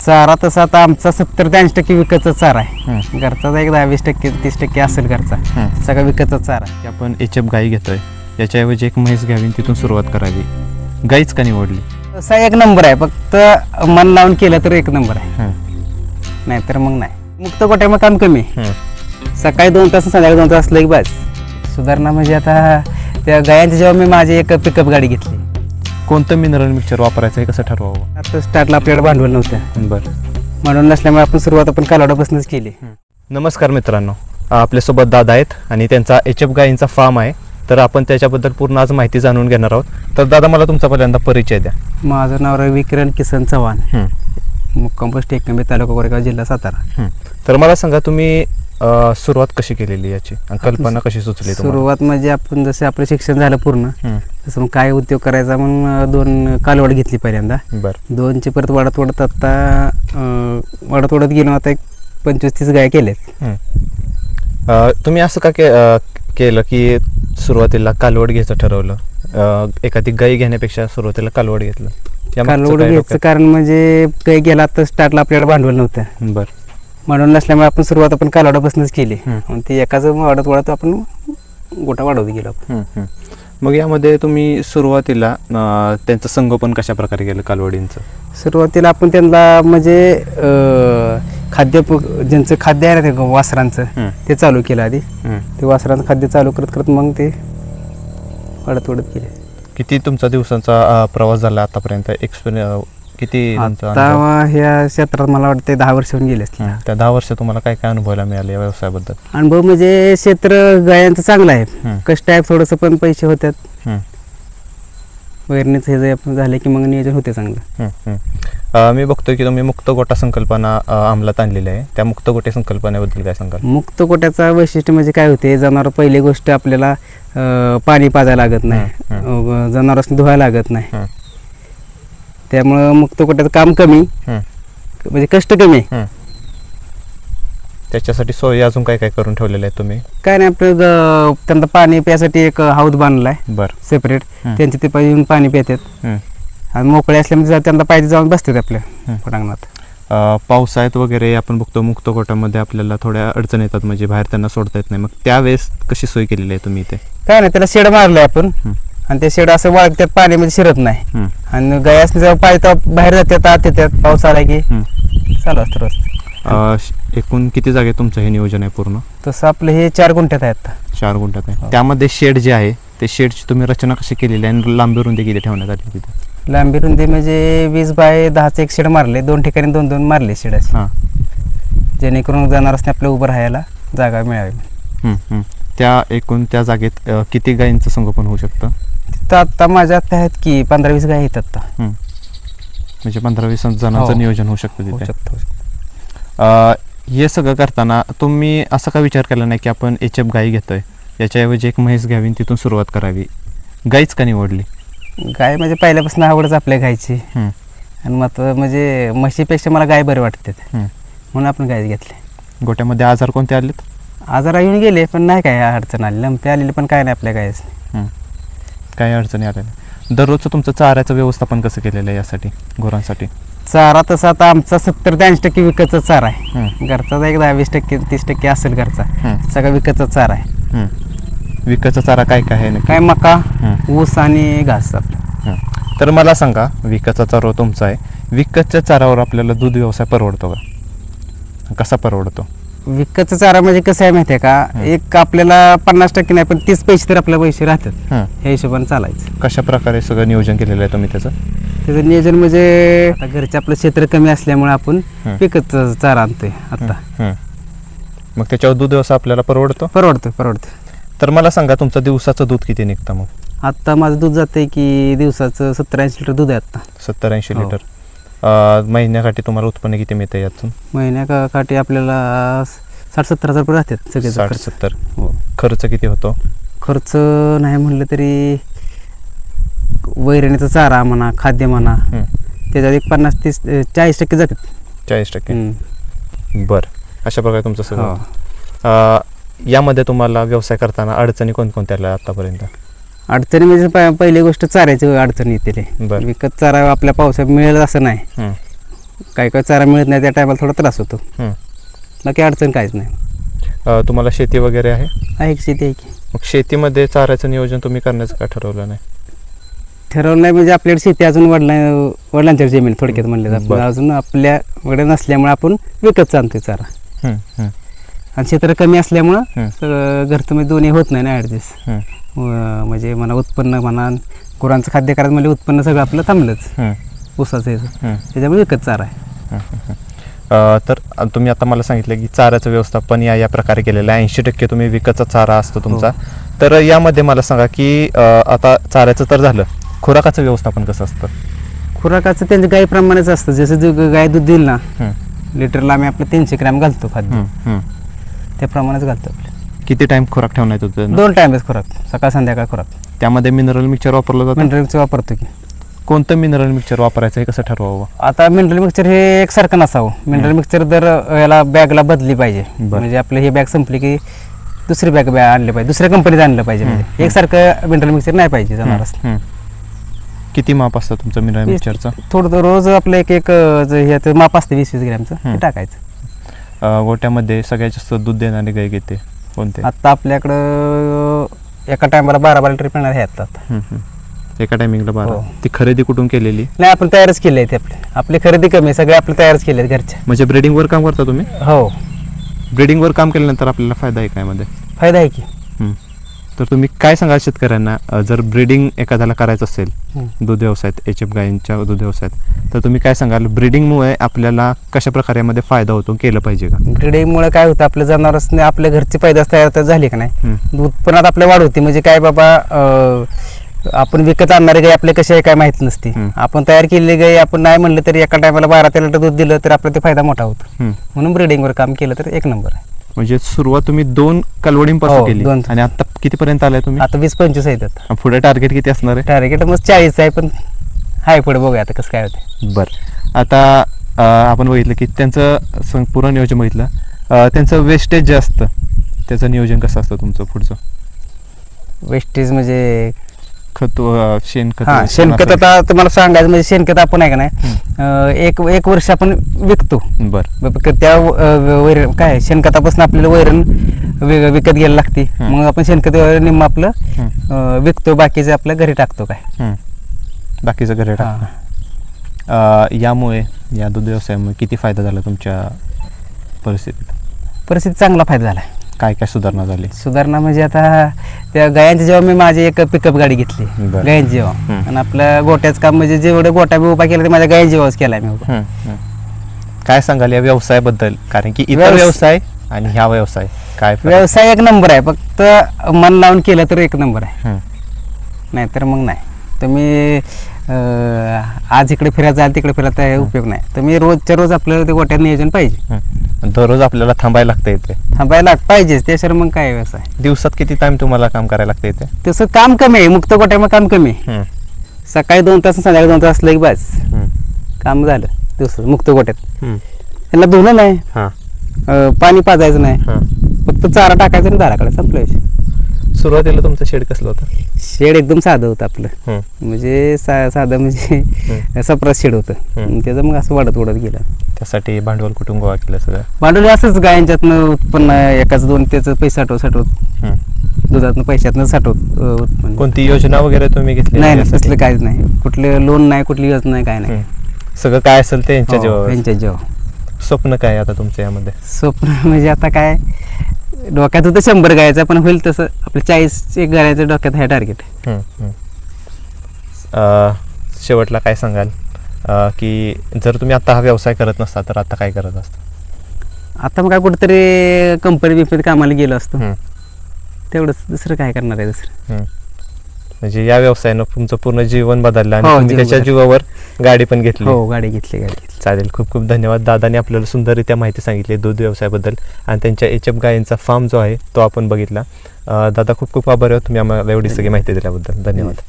चारा तसा आता आमचा 70 ते 80% विकतचा चारा आहे. घरचा एक 10-20% 30% असेल घरचा. सगळा विकतचा चारा आहे. आपण एचएफ गाई घेतोय, याच्याऐवजी एक म्हैस घ्यावी, तिथून सुरुवात करावी. गाईच का निवडली? तसा एक नंबर आहे, फक्त मन लावून केलं तर एक नंबर आहे, नाहीतर मग नाही. मुक्त गोट्यामध्ये काम कमी, सकाळी 2 तास संध्याकाळी 2 तास असलं की बस. सुधारणा म्हणजे आता त्या गायांच्या जेव्हा मी माझी एक पिकअप गाडी घेतली. कोणतं मिनरल मिक्सचर वापरायचं हे कसं ठरवावं? आता स्टार्टला आपल्याला भांडवल नव्हतं, बरं, म्हणून नसल्यामुळे आपण सुरुवात आपण कालवडापासूनच केली. नमस्कार मित्रांनो, आपल्यासोबत दादा आहेत आणि त्यांचा एचएफ गाईंचा फार्म आहे. तर आपण त्याच्याबद्दल पूर्ण आज माहिती जाणून घेणार आहोत. तर दादा, मला तुमचा पहिल्यांदा परिचय द्या. माझं नाव रवी किरण किसन चव्हाण, मुक्काम पोस्ट टेकनबे, तालुका कोरेगाव, जिल्हा सातारा. तर मला सांगा, तुम्ही सुरुवात कशी केलेली याची, कल्पना कशी सुचली? सुरुवात म्हणजे आपण जसं आपलं शिक्षण झालं पूर्ण, तसं मग काय उद्योग करायचा म्हणून 2 कालवड घेतली पहिल्यांदा. बरं. 2ची परत वाढत आता वाढत गेलो. आता एक 25-30 गाय केल्यात. तुम्ही असं का केलं की सुरुवातीला कालवड घ्यायचं ठरवलं? एखादी गाई घेण्यापेक्षा सुरुवातीला कालवड घेतलं? कालवड घ्यायचं कारण म्हणजे गाय गेला तर स्टार्टला आपल्याला भांडवल नव्हतं, बरं, म्हणून नसल्यामुळे आपण सुरुवात आपण कालवडापासूनच केली. ती एकाच वाढत आपण गोटा वाढवत गेलो. मग यामध्ये तुम्ही सुरुवातीला त्यांचं संगोपन कशा प्रकारे केलं कालवडींचं? सुरुवातीला आपण त्यांना म्हणजे खाद्य, ज्यांचं खाद्य आहे ना ते वासरांचं, ते चालू केलं आधी. ते वासरांचं खाद्य चालू करत करत मग ते वाढत गेले. किती तुमचा दिवसांचा प्रवास झाला आतापर्यंत? एक्सपिरियन्स किती? आता ह्या क्षेत्रात मला वाटतं 10 वर्ष होऊन गेले असतील. त्या 10 वर्ष तुम्हाला काय काय अनुभवायला मिळाले या व्यवसायाबद्दल? अनुभव म्हणजे क्षेत्र गायांचं चांगलं आहे, कष्ट आहे थोडंसं, पण पैसे होतात. वैरणीचं हे जे आपण झालं की मग नियोजन होते चांगलं. मी बघतोय की तुम्ही मुक्त गोटा संकल्पना अंमलात आणलेली आहे. त्या मुक्त गोटे संकल्पनेबद्दल काय सांगाल? मुक्त गोट्याचा वैशिष्ट्य म्हणजे काय होते, जनावर पहिली गोष्ट आपल्याला पाणी पाजायला लागत नाही, जनावरांनी धुवायला लागत नाही. त्यामुळं मुक्त गोट्याचं काम कमी, म्हणजे कष्ट कमी. त्याच्यासाठी सोयी अजून काय काय करून ठेवलेलं आहे तुम्ही? काय नाही, आपलं त्यांना पाणी प्यायसाठी एक हौद बांधलाय, बरं, सेपरेट. त्यांचे ते येऊन पाणी पितात आणि मोकळे असल्यामुळे त्यांना पाहिजे जाऊन बसतात आपल्या पटांगणात. पावसाळ्यात वगैरे आपण बघतो मुक्त गोट्यामध्ये आपल्याला थोड्या अडचण येतात, म्हणजे बाहेर त्यांना सोडता येत नाही. मग त्यावेळेस कशी सोय केलेली आहे तुम्ही इथे? काय नाही, त्याला शेड मारलंय आपण, आणि ते शेड असं वाळत त्यात पाण्यामध्ये शिरत नाही. आणि गाय असते जेव्हा पाहिजे तेव्हा बाहेर जातात, आत येतात. पाऊस आला की चालू असतं रोज. एकूण किती जागे तुमचं हे नियोजन आहे पूर्ण? तसं आपलं हे 4 गुंठ्यात आहे आता. 4 गुंठ्यात आहे. त्यामध्ये शेड जे आहे ते शेडची तुम्ही रचना कशी केलेली आहे आणि लांबी रुंदी किती ठेवण्यात आली तिथे? लांबी रुंदी म्हणजे 20 बाय 10चं एक शेड मारले, 2 ठिकाणी 2-2 मारले शेड असे, जेणेकरून जनावरांनी आपल्या उभं राहायला जागा मिळावी. त्या एकूण त्या जागेत किती गायींचं संगोपन होऊ शकतं? तिथं आता माझ्या आता आहेत की 15-20 गाय आहेत आता. म्हणजे 15-20 जणांचं नियोजन होऊ शकतं तिथे. हे सगळं करताना तुम्ही असा का विचार केला नाही की आपण एचएफ गाई घेतोय, याच्याऐवजी एक म्हैस घ्यावी, तिथून सुरुवात करावी? गाईच का निवडली? गाय म्हणजे पहिल्यापासून आवडच आपल्या गायची, आणि मग म्हणजे म्हशीपेक्षा मला गाय बरे वाटते, म्हणून आपण गाय घेतली. गोट्यामध्ये आजार कोणते आलेत? आजार येऊन गेले, पण नाही काय अडचण आली, लंपे आलेली पण काय नाही आपल्या गायच. काही अडचणी आलेल्या? दररोजचं तुमचं चाऱ्याचं व्यवस्थापन कसं केलेलं आहे यासाठी, गुरांसाठी? चारा तसा आता आमचा 70 ते 80% विकतचा चारा आहे. घरचा एक 10-20% 30% असेल घरचा, सगळा विकतचा चारा आहे. विकतचा चारा काय काय आहे? काय मका, ऊस आणि घास आपलं. तर मला सांगा, विकतचा चारा तुमचा आहे, विकतच्या चारावर आपल्याला दूध व्यवसाय परवडतो का? कसा परवडतो? विकतचा चारा म्हणजे कसं आहे माहिती आहे का, एक आपल्याला 50% नाही पण 30 पैसे तर आपल्या पैसे राहतात, ह्या हिशोबाने चालायचं. कशा प्रकारे सगळं नियोजन केलेलं आहे तुम्ही त्याचं? त्याचं नियोजन म्हणजे आता घरचे आपलं क्षेत्र कमी असल्यामुळे आपण विकतचा चारा आणतोय आता. मग त्याच्यावर दूध व्यवसाय आपल्याला परवडतो. तर मला सांगा, तुमचं दिवसाचं दूध किती निघतं मग? आता माझं दूध जातंय की दिवसाचं 70-80 लिटर दूध आहे आता. 70-80 लिटर. महिन्याकाठी तुम्हाला उत्पन्न किती मिळतं यातून? महिन्याकाठी आपल्याला 60-70 हजार रुपये राहतात सगळे. 60-70. खर्च किती होतो? खर्च नाही म्हणलं तरी वैरणीचा चारा म्हणा, खाद्य म्हणा, त्याच्यात एक 50-30-40% जातात. 40%. बरं, अशा प्रकारे तुमचं सगळं. यामध्ये तुम्हाला व्यवसाय करताना अडचणी कोणकोणत्या आल्या आतापर्यंत? अडचणी म्हणजे पहिली गोष्ट चाऱ्याची अडचण येते. विकत चारा आपल्या पावसात मिळेल असं नाही, काही काही चारा मिळत नाही त्या टायमाला थोडा त्रास होतो. हं. बाकी अडचण काहीच नाही. तुम्हाला शेती वगैरे आहे? आहे की शेती आहे की. मग शेतीमध्ये चाऱ्याचं नियोजन तुम्ही करण्याचं का ठरवलं नाही? ठरवलं नाही म्हणजे आपल्याकडे शेती अजून वडिलांच्या जमीन थोडक्यात म्हणले जातं. बरं. अजून आपल्याकडे नसल्यामुळे आपण विकत आणतोय चारा. हं, हं, आणि क्षेत्र कमी असल्यामुळं हं. सगळं घरचं म्हणजे दोन्ही होत नाही ना ॲडजस्ट. हं, म्हणजे म्हणा उत्पन्न म्हणा गुरांचं खाद्य करायचं म्हणजे उत्पन्न सगळं आपलं थांबलंच हं, ऊसाचं याचं. हं. त्याच्यामुळे विकत चारा आहे. तर तुम्ही आता मला सांगितलं की चाऱ्याचं व्यवस्थापन या प्रकारे केलेलं आहे. 80% तुम्ही विकतचा चारा असतो तुमचा. तर यामध्ये मला सांगा की आता चाऱ्याचं तर झालं, खुराकाचं व्यवस्थापन कसं असतं? खुराकाचं त्यांच्या गाईप्रमाणेच असतं. जसं गाय दूध देईल ना हं, लिटरला आम्ही आपलं 300 ग्रॅम घालतो खाद्य. हं, हं. त्याप्रमाणेच घालतो आपलं. किती टाइम खुराक ठेवण्यात होतं? 2 टाइमच खुराक, सकाळ संध्याकाळ खुराक. त्यामध्ये मिनरल मिक्सचर वापरलं जातं? मिनरलचं वापरतो की. कोणतं मिनरल मिक्सचर वापरायचं हे कसं ठरवावं? आता मिनरल मिक्सचर हे एकसारखं नसावं. मिनरल मिक्सचर दर याला बॅगला बदली पाहिजे. बरं. म्हणजे आपलं हे बॅग संपली की दुसरी बॅग आणली पाहिजे, दुसऱ्या कंपनीचं आणलं पाहिजे. म्हणजे एकसारखं मिनरल मिक्सचर नाही पाहिजे जनावरच. हं. किती माप असतं तुमचं मिनरल मिक्सचरचं? थोडं रोज आपलं एक ह्याचं माप असतं 20-20 ग्रॅमचं ते टाकायचं. गोट्यामध्ये सगळ्यात जास्त दूध देणारी गाय घेते कोणते? आता आपल्याकडं एका टायमाला 12 लिटर पिणार हे येतात. हं, हं. एका टायमिंगला 12. हो. ती खरेदी कुठून केलेली? नाही आपण तयारच केले आहेत आपली खरेदी कमी आहे, सगळे आपले तयारच केले आहेत घरच्या. म्हणजे ब्रीडिंगवर काम करता तुम्ही? हो, ब्रीडिंगवर काम केल्यानंतर आपल्याला फायदा आहे काय मध्ये? फायदा आहे की. हं. तर तुम्ही काय सांगाल शेतकऱ्यांना जर ब्रीडिंग एखाद्याला करायचं असेल दूध व्यवसायात, HF गायींच्या दूध व्यवसायात, तर तुम्ही काय सांगाल ब्रीडिंगमुळे आपल्याला कशा प्रकारे यामध्ये फायदा होतो, केलं पाहिजे का? ब्रीडिंगमुळे काय होतं आपल्या जनावरांनी आपल्या घरची पैदास तयार तर झाली का नाही, उत्पन्नात आपल्या वाढ होती. म्हणजे काय बाबा आपण विकत आणणारी गाय आपल्या कशी आहे काय माहित नसते. आपण तयार केलेली गाय आपण नाही म्हणलं तरी एका टायमाला 12-13 लिटर दूध दिलं तर आपला ते फायदा मोठा होतो. म्हणून ब्रीडिंगवर काम केलं तर एक नंबर आहे. म्हणजे सुरुवात तुम्ही 2 कालवडींपासून केली 2. आणि आता कितीपर्यंत आलाय तुम्ही? आता 20-25 आहेत. पुढे टार्गेट किती असणार आहे? टार्गेट मग 40 आहे, पण हाय पुढे बघूया आता कसं काय होते. बरं. आता आपण बघितलं की त्यांचं पूर्ण नियोजन बघितलं, त्यांचं वेस्टेज जे असतं त्याचं नियोजन कसं असतं तुमचं पुढचं? वेस्टेज म्हणजे खत, शेणखत? हा, शेणखत आता तुम्हाला सांगायचं म्हणजे शेणखत आपण आहे का नाही एक वर्ष आपण विकतो. बरं. त्या वैरण काय शेणखतापासून आपल्याला वैरण विकत घ्यायला लागते. मग आपण शेणखत निम्म आपलं विकतो, बाकीचं आपल्या घरी टाकतो. काय बाकीचं घरी टाकतो. यामुळे या दूध व्यवसायामुळे किती फायदा झाला तुमच्या परिस्थितीत? चांगला फायदा झाला. काय काय सुधारणा झाली? सुधारणा म्हणजे आता त्या गायांची जेव्हा मी माझी एक पिकअप गाडी घेतली गायांची जेव्हा, आणि आपल्या गोट्याचं काम म्हणजे जेवढं गोटा मी उभा केला ते माझ्या गायांची जेव्हाच केलाय मी उभा. काय सांगाल या व्यवसायाबद्दल? कारण की इतर व्यवसाय आणि ह्या व्यवसाय काय व्यवसाय एक नंबर आहे, फक्त मन लावून केलं तर एक नंबर आहे, नाहीतर मग नाही. तुम्ही आज इकडे फिरायचं आल तिकडे फिरायचा उपयोग नाही. तुम्ही रोजच्या रोज आपल्याला ते गोट्यात नियोजन पाहिजे. दररोज आपल्याला थांबायला लागतं इथे? थांबायला पाहिजेच, त्याशिवाय मग काय व्यवसाय. दिवसात किती टाइम तुम्हाला काम करायला लागतं इथे? तसं काम कमी आहे, मुक्त गोट्यामध्ये काम कमी आहे. सकाळी 2 तास संध्याकाळी 2 तास असलं की बस काम झालं दिवसात मुक्त गोट्यात. त्यांना धुणं नाही, पाणी पाजायचं नाही, फक्त चारा टाकायचा आणि दाराकडे संपलं. सुरुवातीला तुमचं शेड कसलं होतं? शेड एकदम साधं होतं आपलं, म्हणजे साधं म्हणजे सप्रास शेड होतं. त्याचं मग असं वाढत गेलं. त्यासाठी भांडवल कुठून गोळा केलं? सगळं भांडवल असंच गायांच्यातनं उत्पन्न एकाच 2 त्याचं पैसे साठवत दुधातनं पैशातनं साठवत उत्पन्न. कोणती योजना वगैरे तुम्ही घेतली? नाही, तसलं काहीच नाही. कुठले लोन नाही, कुठली योजना नाही, काय नाही. सगळं काय असेल ते यांच्या जेव्हा. स्वप्न काय आता तुमचं यामध्ये? स्वप्न म्हणजे आता काय डोक्यात होतं 100 गायचं, पण होईल तसं आपलं 40 एक गायचं डोक्यात आहे टार्गेट. शेवटला काय सांगाल की जर तुम्ही आता हा व्यवसाय करत नसता तर आता काय करत असता? आता मग काय कुठेतरी कंपनी बिपनीत कामाला गेलो असतो, तेवढंच. दुसरं काय करणार आहे दुसरं? म्हणजे या व्यवसायानं तुमचं पूर्ण जीवन बदललं आणि तुम्ही त्याच्या जीवावर गाडी पण घेतली. हो, गाडी घेतली. चालेल, खूप खूप धन्यवाद. दादाने आपल्याला सुंदररित्या माहिती सांगितली दूध व्यवसायाबद्दल आणि त्यांच्या HF गायींचा फार्म जो आहे तो आपण बघितला. दादा खूप खूप आभार आहे तुम्ही आम्हाला एवढी सगळी माहिती दिल्याबद्दल. धन्यवाद.